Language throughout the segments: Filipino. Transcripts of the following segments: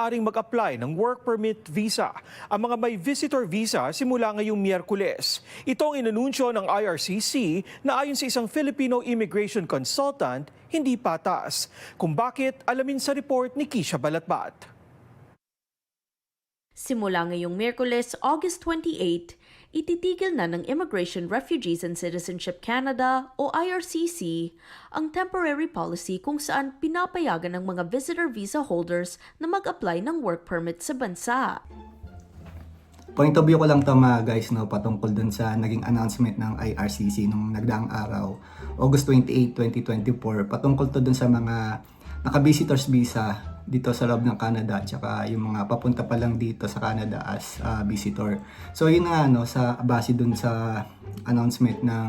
maaaring mag-apply ng work permit visa. Ang mga may visitor visa simula ngayong Miyerkules. Ito ang inanunsyo ng IRCC na ayon sa isang Filipino immigration consultant, hindi patas. Kung bakit, alamin sa report ni Kisha Balatbat. Simula ngayong Miyerkules, August 28, ititigil na ng Immigration, Refugees and Citizenship Canada o IRCC ang temporary policy kung saan pinapayagan ng mga visitor visa holders na mag-apply ng work permit sa bansa. Point of view ko lang to mga guys, no, patungkol dun sa naging announcement ng IRCC nung nagdaang araw, August 28, 2024, patungkol to dun sa mga naka-visitors visa dito sa loob ng Canada at saka yung mga papunta pa lang dito sa Canada as visitor. So yun nga, no, sa base dun sa announcement ng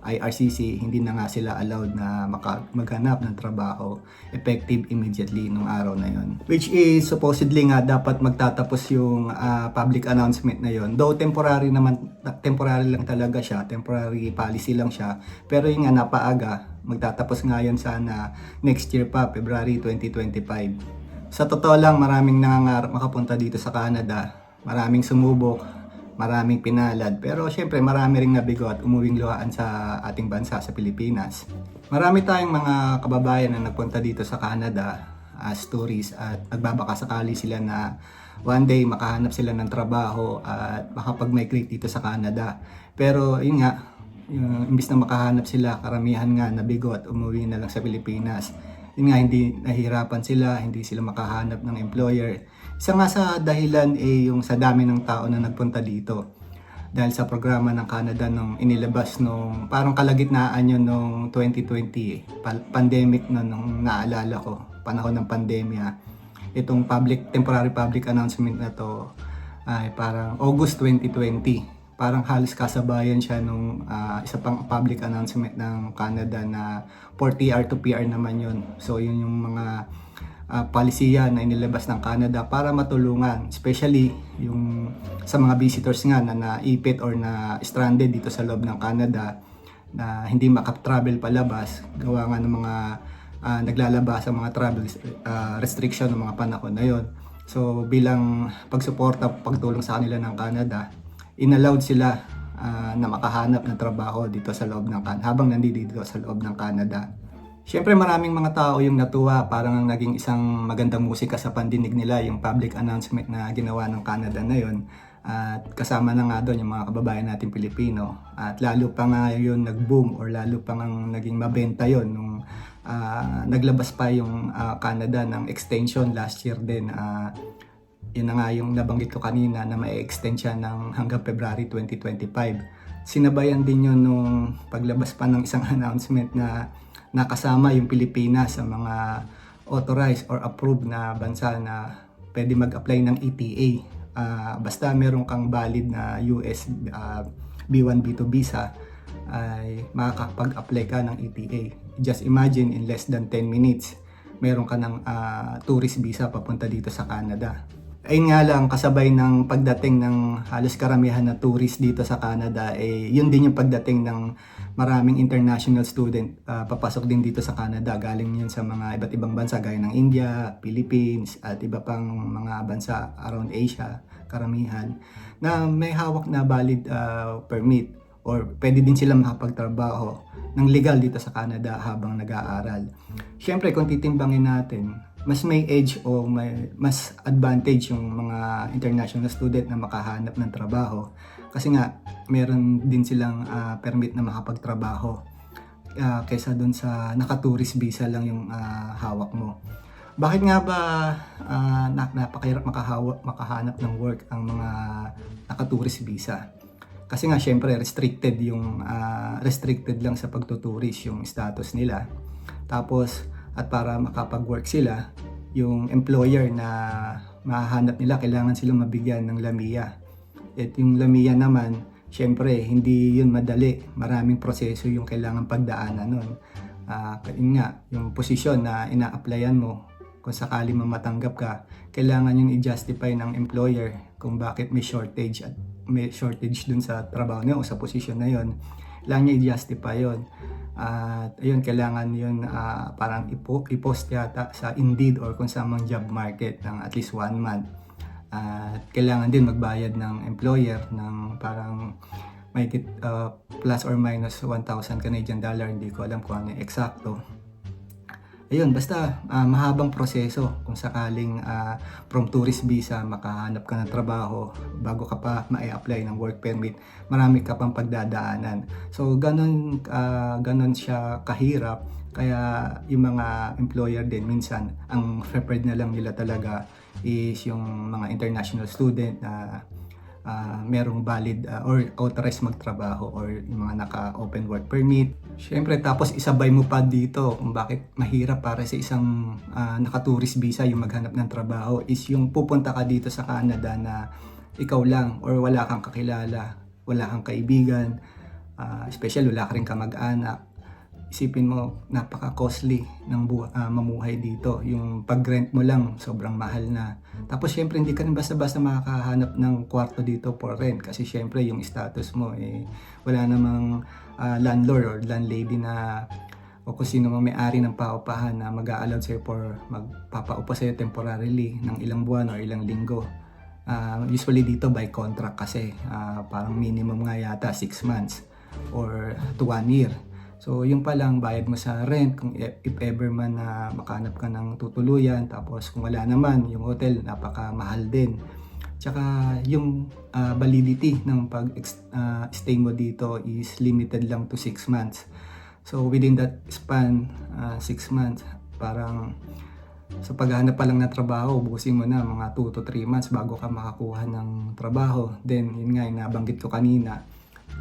IRCC, hindi na nga sila allowed na maghanap ng trabaho effective immediately nung araw na yun. Which is supposedly nga dapat magtatapos yung public announcement na yun. Though temporary lang talaga siya, temporary policy lang siya. Pero yun nga, napaaga. Magtatapos nga yan sana next year pa, February 2025. Sa totoo lang, maraming nangangarap makapunta dito sa Canada. Maraming sumubok, maraming pinalad. Pero syempre, marami ring nabigo at umuwing luhaan sa ating bansa, sa Pilipinas. Marami tayong mga kababayan na nagpunta dito sa Canada as tourists at nagbabaka sakali sila na one day makahanap sila ng trabaho at makapag-migrate dito sa Canada. Pero yun nga, imbis na makahanap sila, karamihan nga nabigo at umuwi na lang sa Pilipinas. Yun nga, hindi nahihirapan sila, hindi sila makahanap ng employer. Isa nga sa dahilan yung sa dami ng tao na nagpunta dito. Dahil sa programa ng Canada nung inilabas nung parang kalagitnaan yun nung 2020, pandemic na nung naalala ko, panahon ng pandemya. Itong temporary public announcement na to ay parang August 2020. Parang halos kasabayan siya nung isa pang public announcement ng Canada na for TR to PR naman yun. So yun yung mga palisiya na inilabas ng Canada para matulungan, especially yung sa mga visitors nga na naipit or na stranded dito sa loob ng Canada na hindi makatravel palabas, gawa nga ng mga naglalabas sa mga travel restriction ng mga panahon na yon. So bilang pagsuporta, pagtulong sa kanila ng Canada, inallowed sila na makahanap ng trabaho dito sa loob ng Canada habang nandito sa loob ng Canada. Siyempre maraming mga tao yung natuwa, parang naging isang magandang musika sa pandinig nila yung public announcement na ginawa ng Canada na yun. At kasama na nga doon yung mga kababayan natin Pilipino. At lalo pa nga yun nag-boom or lalo pa nga naging mabenta yun nung naglabas pa yung Canada ng extension last year din. Yun na nga yung nabanggit ko kanina na may extend siya ng hanggang February 2025. Sinabayan din yun nung paglabas pa ng isang announcement na nakasama yung Pilipinas sa mga authorized or approved na bansa na pwede mag-apply ng ETA. Basta meron kang valid na US B1, B2 visa ay makakapag-apply ka ng ETA. Just imagine in less than 10 minutes meron ka ng tourist visa papunta dito sa Canada. Ayun nga lang, kasabay ng pagdating ng halos karamihan na tourist dito sa Canada, yun din yung pagdating ng maraming international student papasok din dito sa Canada. Galing yun sa mga iba't ibang bansa gaya ng India, Philippines at iba pang mga bansa around Asia, karamihan, na may hawak na valid permit or pwede din sila makapagtrabaho ng legal dito sa Canada habang nag-aaral. Siyempre, kung titimbangin natin, mas may edge o mas advantage yung mga international student na makahanap ng trabaho kasi nga meron din silang permit na makapagtrabaho kaysa dun sa naka-tourist visa lang yung hawak mo. Bakit nga ba napakahirap makahanap ng work ang mga naka-tourist visa? Kasi nga syempre restricted lang sa pagtuturis yung status nila. Tapos at para makapag-work sila, yung employer na mahanap nila, kailangan silang mabigyan ng LAMIA. At yung LAMIA naman, syempre, hindi yun madali. Maraming proseso yung kailangan pagdaanan nun. Yun nga, yung posisyon na ina-applyan mo, kung sakali matanggap ka, kailangan yung i-justify ng employer kung bakit may shortage dun sa trabaho niyo o sa posisyon na yun. Kailangan niya i-justify yun. At ayun, kailangan yun parang i-post yata sa Indeed or kung saan mang job market ng at least 1 month. At kailangan din magbayad ng employer ng parang may plus or minus 1,000 Canadian dollar, hindi ko alam kung ano yung eksakto. Ayun, basta mahabang proseso kung sakaling from tourist visa makahanap ka ng trabaho bago ka pa ma-apply ng work permit, marami ka pang pagdadaanan. So ganun siya kahirap, kaya yung mga employer din minsan ang preferred na lang nila talaga is yung mga international student na merong valid or authorized magtrabaho or yung mga naka-open work permit. Siyempre, tapos isabay mo pa dito kung bakit mahirap para sa isang naka-tourist visa yung maghanap ng trabaho is yung pupunta ka dito sa Canada na ikaw lang or wala kang kakilala, wala kang kaibigan, especially wala ka rin kamag-anak. Isipin mo, napaka-costly ng mamuhay dito. Yung pag-rent mo lang, sobrang mahal na. Tapos syempre, hindi ka rin basta-basta makakahanap ng kwarto dito for rent. Kasi syempre, yung status mo, wala namang landlord or landlady na o kung sino mang may-ari ng paupahan na mag-a-allow sa'yo for magpapaupa sa'yo temporarily ng ilang buwan or ilang linggo. Usually dito by contract kasi parang minimum nga yata 6 months or to 1 year. So yung pa lang bayad mo sa rent kung if ever man na makahanap ka ng tutuluyan, tapos kung wala naman yung hotel napakamahal din. Tsaka yung validity ng pag-stay mo dito is limited lang to 6 months. So within that span, 6 months, parang sa paghahanap pa lang ng trabaho, ubusin mo na mga 2 to 3 months bago ka makakuha ng trabaho. Then yun nga yung nabanggit ko kanina,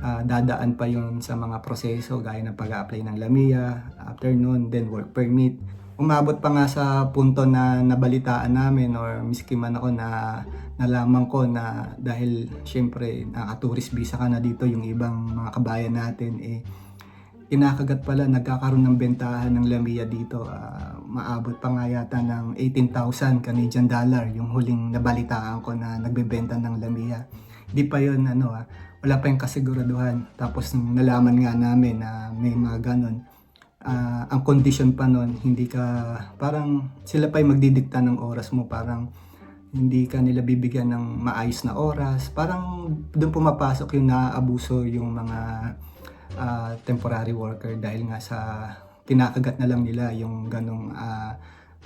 dadaan pa yun sa mga proseso gaya ng pag-apply ng LAMIA, after nun, then work permit. Umabot pa nga sa punto na nabalitaan namin or miski man ako na nalaman ko na dahil syempre naka-tourist visa ka na dito, yung ibang mga kabayan natin inakagat pala, nagkakaroon ng bentahan ng LAMIA dito. Maabot pa nga yata ng 18,000 Canadian dollar yung huling nabalitaan ko na nagbebenta ng LAMIA. Di pa yun wala pa yung kasiguraduhan. Tapos nung nalaman nga namin na may mga ganon, ang condition pa nun, hindi ka, parang sila pa yung magdidikta ng oras mo, parang hindi ka nila bibigyan ng maayos na oras. Parang doon pumapasok yung naaabuso yung mga temporary worker dahil nga sa kinakagat na lang nila yung ganong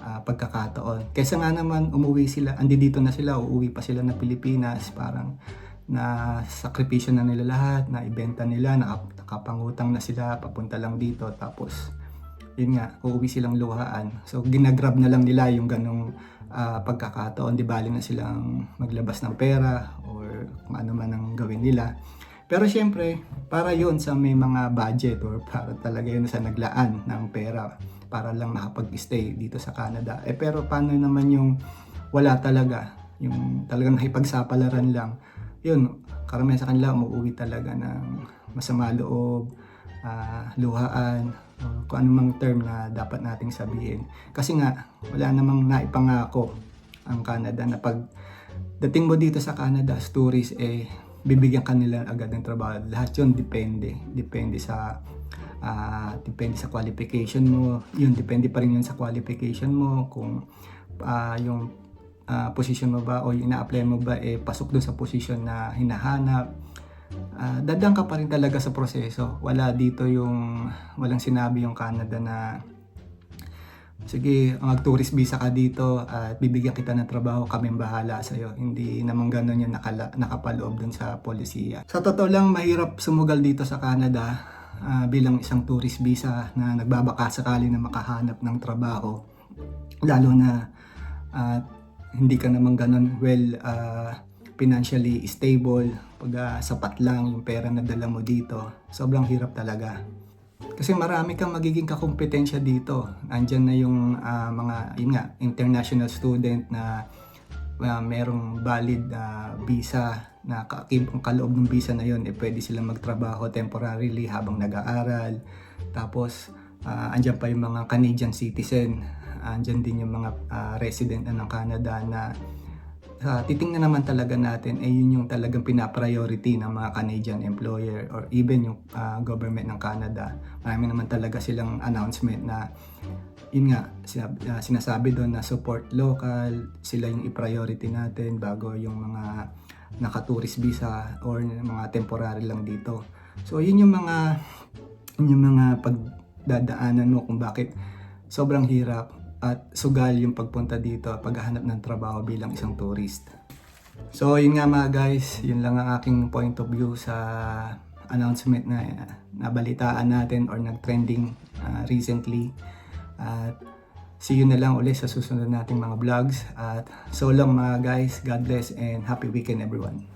pagkakataon. Kaysa nga naman umuwi sila, dito na sila, uuwi pa sila na Pilipinas, parang na sakripisyo na nila lahat, na ibenta nila, nakapangutang na sila, papunta lang dito, tapos yun nga, uuwi silang luhaan. So ginagrab na lang nila yung ganong pagkakataon, di bali na silang maglabas ng pera or kung ano man ang gawin nila. Pero syempre, para yun sa may mga budget or para talaga yun sa naglaan ng pera para lang makapag-stay dito sa Canada. Pero paano naman yung wala talaga, yung talagang hipagsapalaran lang, yun, karamihan sa kanila umuwi talaga ng masama loob, luhaan, kung anumang term na dapat nating sabihin. Kasi nga, wala namang naipangako ang Canada na pag dating mo dito sa Canada as tourist, bibigyan kanila agad ng trabaho. Lahat yun depende sa qualification mo. Yun, depende pa rin yun sa qualification mo, kung yung position mo ba o ina-apply mo ba pasok doon sa position na hinahanap. Dadang ka pa rin talaga sa proseso. Walang sinabi yung Canada na sige, mag-tourist visa ka dito at bibigyan kita ng trabaho, kaming bahala sa'yo. Hindi naman ganun yung nakapaloob dun sa polisiya. Sa totoo lang, mahirap sumugal dito sa Canada bilang isang tourist visa na nagbabaka sakali na makahanap ng trabaho. Lalo na hindi ka naman ganun financially stable, pag sapat lang yung pera na dala mo dito. Sobrang hirap talaga. Kasi marami kang magiging kakompetensya dito. Andyan na yung international student na merong valid visa na ang kaloob ng visa na yun, pwede silang magtrabaho temporarily habang nag-aaral. Tapos andyan pa yung mga Canadian citizen. Andyan din yung mga resident ng Canada na titingnan naman talaga natin yun yung talagang pina-priority ng mga Canadian employer or even yung government ng Canada. Marami naman talaga silang announcement na yun nga, sinasabi doon na support local, sila yung i-priority natin bago yung mga naka-tourist visa or mga temporary lang dito. So yun yung mga pagdadaanan mo kung bakit sobrang hirap at sugal yung pagpunta dito, paghahanap ng trabaho bilang isang tourist. So yun nga mga guys, yun lang ang aking point of view sa announcement na nabalitaan natin or nag-trending recently. At see you na lang ulit sa susunod nating mga vlogs. At so long mga guys, God bless and happy weekend everyone.